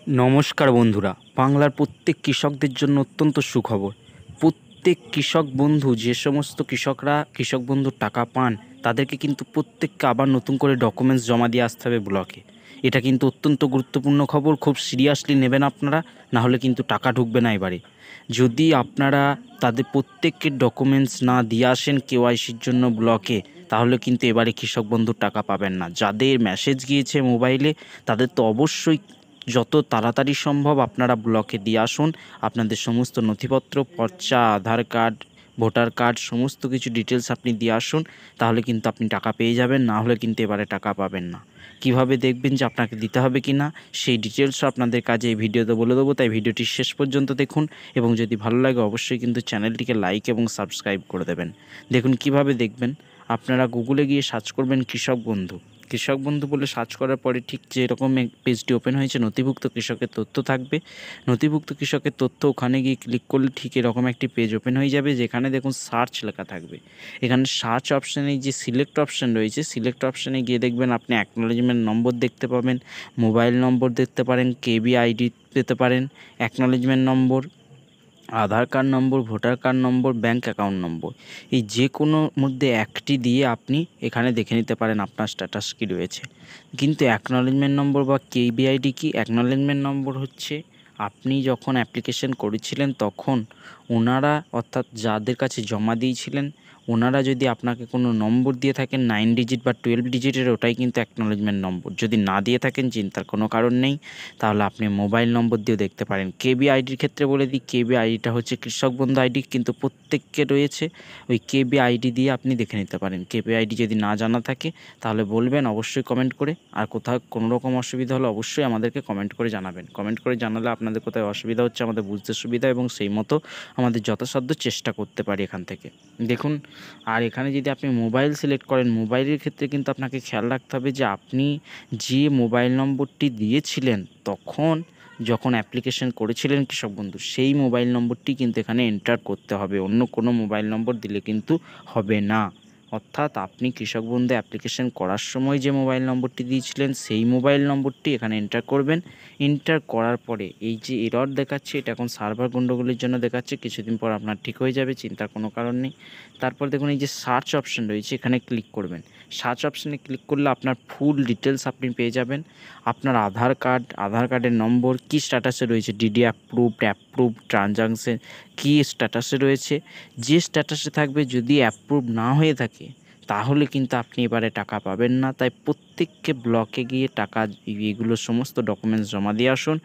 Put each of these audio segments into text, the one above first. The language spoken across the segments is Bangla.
নমস্কার বন্ধুরা, বাংলার প্রত্যেক কৃষকদের জন্য অত্যন্ত সুখবর। প্রত্যেক কৃষক বন্ধু, যে সমস্ত কৃষকরা কৃষক বন্ধুর টাকা পান, তাদেরকে কিন্তু প্রত্যেককে আবার নতুন করে ডকুমেন্টস জমা দিয়ে আসতে হবে ব্লকে। এটা কিন্তু অত্যন্ত গুরুত্বপূর্ণ খবর, খুব সিরিয়াসলি নেবেন আপনারা, না হলে কিন্তু টাকা ঢুকবে না এবারে। যদি আপনারা তাদের প্রত্যেকের ডকুমেন্টস না দিয়ে আসেন কেওয়াইসির জন্য ব্লকে, তাহলে কিন্তু এবারে কৃষক বন্ধুর টাকা পাবেন না। যাদের মেসেজ গিয়েছে মোবাইলে, তাদের তো অবশ্যই যত তাড়াতাড়ি সম্ভব আপনারা ব্লকে দিয়ে আসুন। আপনাদের সমস্ত নথিপত্র, পর্চা, আধার কার্ড, ভোটার কার্ড, সমস্ত কিছু ডিটেলস আপনি দিয়ে আসুন, তাহলে কিন্তু আপনি টাকা পেয়ে যাবেন। না হলে কিন্তু এবারে টাকা পাবেন না। কিভাবে দেখবেন যে আপনাকে দিতে হবে কি না, সেই ডিটেলসও আপনাদের কাছে এই ভিডিওতে বলে দেবো, তাই ভিডিওটি শেষ পর্যন্ত দেখুন। এবং যদি ভালো লাগে অবশ্যই কিন্তু চ্যানেলটিকে লাইক এবং সাবস্ক্রাইব করে দেবেন। দেখুন কিভাবে দেখবেন। আপনারা গুগলে গিয়ে সার্চ করবেন কৃষক বন্ধু। কৃষক বন্ধু বলে সার্চ করার পরে ঠিক যেরকম পেজটি ওপেন হয়েছে, নথিভুক্ত কৃষকের তথ্য থাকবে। নথিভুক্ত কৃষকের তথ্য ওখানে গিয়ে ক্লিক করলে ঠিক এরকম একটি পেজ ওপেন হয়ে যাবে, যেখানে দেখুন সার্চ লেখা থাকবে। এখানে সার্চ অপশানে যে সিলেক্ট অপশান রয়েছে, সিলেক্ট অপশানে গিয়ে দেখবেন আপনি অ্যাকনোলেজমেন্ট নম্বর দেখতে পাবেন, মোবাইল নম্বর দেখতে পারেন, কেবি আইডি পেতে পারেন, acknowledgement number, Aadhaar card number, voter card number, bank account number. এই যে কোনো মধ্যে একটি দিয়ে আপনি এখানে দেখে নিতে পারেন আপনার স্ট্যাটাস কী রয়েছে। কিন্তু অ্যাকনলেজমেন্ট নম্বর বা কেবিআইডি কি? অ্যাকনলেজমেন্ট নম্বর হচ্ছে আপনি যখন অ্যাপ্লিকেশন করেছিলেন তখন ওনারা, অর্থাৎ যাদের কাছে জমা দিয়েছিলেন, ওনারা যদি আপনাকে কোনো নম্বর দিয়ে থাকেন 9 ডিজিট বা 12 ডিজিটের, ওটাই কিন্তু অ্যাকনলেজমেন্ট নম্বর। যদি না দিয়ে থাকেন চিন্তার কোনো কারণ নেই, তাহলে আপনি মোবাইল নম্বর দিয়েও দেখতে পারেন। কেবি আইডির ক্ষেত্রে বলে দিই, কেবি আইডিটা হচ্ছে কৃষক বন্ধু আইডি, কিন্তু প্রত্যেককে রয়েছে। ওই কেবি আইডি দিয়ে আপনি দেখে নিতে পারেন। কেবি আইডি যদি না জানা থাকে তাহলে বলবেন অবশ্যই কমেন্ট করে। আর কোথাও কোনো রকম অসুবিধা হলে অবশ্যই আমাদেরকে কমেন্ট করে জানাবেন। কমেন্ট করে জানালে আপনাদের কোথায় অসুবিধা হচ্ছে আমাদের বুঝতে সুবিধা, এবং সেই মতো আমাদের যথাসাধ্য চেষ্টা করতে পারি এখান থেকে। দেখুন, আর এখানে যদি আপনি মোবাইল সিলেক্ট করেন, মোবাইলের ক্ষেত্রে কিন্তু আপনাকে খেয়াল রাখতে হবে যে আপনি যে মোবাইল নম্বরটি দিয়েছিলেন তখন যখন অ্যাপ্লিকেশন করেছিলেন কৃষক বন্ধু, সেই মোবাইল নম্বরটি কিন্তু এখানে এন্টার করতে হবে। অন্য কোনো মোবাইল নম্বর দিলে কিন্তু হবে না। অর্থাৎ আপনি কৃষক বন্ধু অ্যাপ্লিকেশন করার সময় যে মোবাইল নম্বরটি দিয়েছিলেন সেই মোবাইল নম্বরটি এখানে এন্টার করবেন। এন্টার করার পরে এই যে এরর দেখাচ্ছে, এটা এখন সার্ভার গন্ডগোলের জন্য দেখাচ্ছে, কিছুদিন পর আপনার ঠিক হয়ে যাবে, চিন্তার কোনো কারণ নেই। তারপর দেখুন এই যে সার্চ অপশান রয়েছে, এখানে ক্লিক করবেন। সার্চ অপশানে ক্লিক করলে আপনার ফুল ডিটেলস আপনি পেয়ে যাবেন। আপনার আধার কার্ডের নম্বর, কী স্ট্যাটাসে রয়েছে, ডিডি অ্যাপ্রুভড, ট্রানজাকশন কী স্ট্যাটাসে রয়েছে। যে স্ট্যাটাসে থাকবে, যদি অ্যাপ্রুভ না হয়ে থাকে তাহলে কিন্তু আপনি এবারে টাকা পাবেন না। তাই প্রত্যেককে ব্লকে গিয়ে টাকা, এগুলো সমস্ত ডকুমেন্টস জমা দিয়ে আসুন।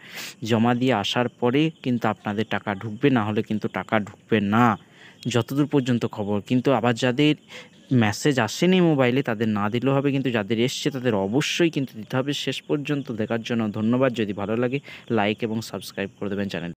জমা দিয়ে আসার পরে কিন্তু আপনাদের টাকা ঢুকবে, না হলে কিন্তু টাকা ঢুকবে না, যতদূর পর্যন্ত খবর। কিন্তু আবার যাদের মেসেজ আসেনি মোবাইলে তাদের না দিলেও হবে, কিন্তু যাদের এসছে তাদের অবশ্যই কিন্তু দিতে হবে। শেষ পর্যন্ত দেখার জন্য ধন্যবাদ। যদি ভালো লাগে লাইক এবং সাবস্ক্রাইব করে দেবেন চ্যানেল।